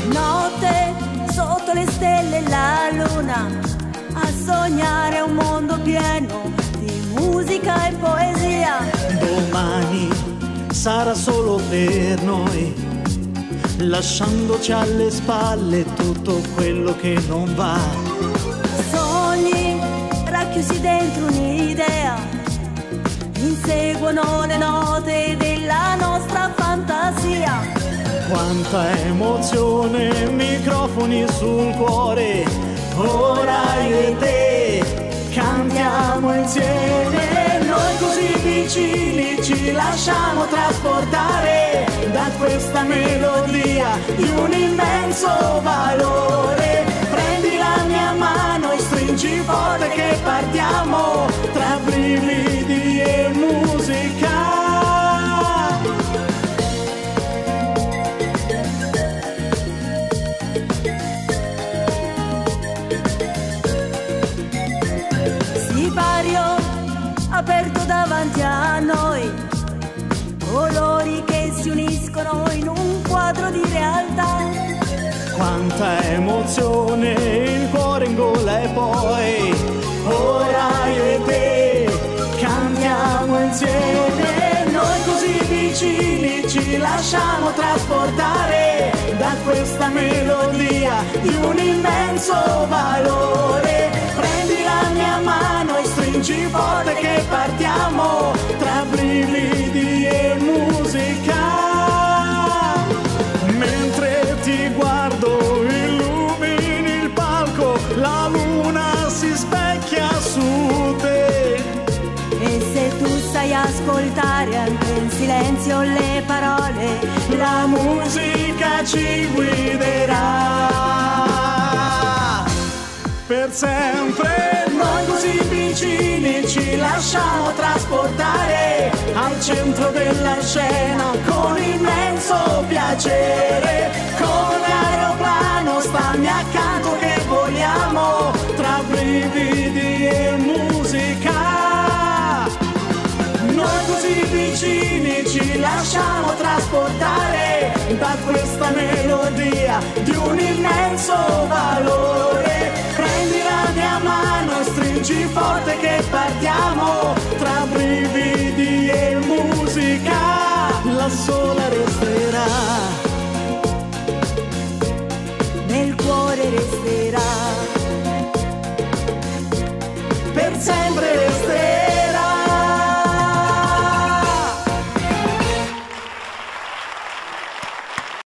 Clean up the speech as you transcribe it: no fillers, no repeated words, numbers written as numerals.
Notte sotto le stelle e la luna, a sognare un mondo pieno di musica e poesia. Domani sarà solo per noi, lasciandoci alle spalle tutto quello che non va. Sogni racchiusi dentro un'idea, inseguono le note della nostra fantasia. Quanta emozione, microfoni sul cuore, ora io e te cantiamo insieme. Noi così vicini ci lasciamo trasportare da questa melodia di un immenso valore. Prendi la mia mano e stringi forte che partiamo tra brividi e musica. Aperto davanti a noi, colori che si uniscono in un quadro di realtà. Quanta emozione, il cuore in gola e poi ora io e te cantiamo insieme. Noi così vicini ci lasciamo trasportare da questa melodia di un immenso valore. Prendi la mia mano e stringi forte che partiamo tra brividi e musica. Mentre ti guardo illumini il palco, la luna si specchia su te. E se tu sai ascoltare anche in silenzio le parole, la musica ci guiderà per sempre. Noi così vicini ci lasciamo trasportare al centro della scena con immenso piacere. Come aeroplano stammi accanto che voliamo tra brividi e musica. Noi così vicini ci lasciamo trasportare da questa melodia di un immenso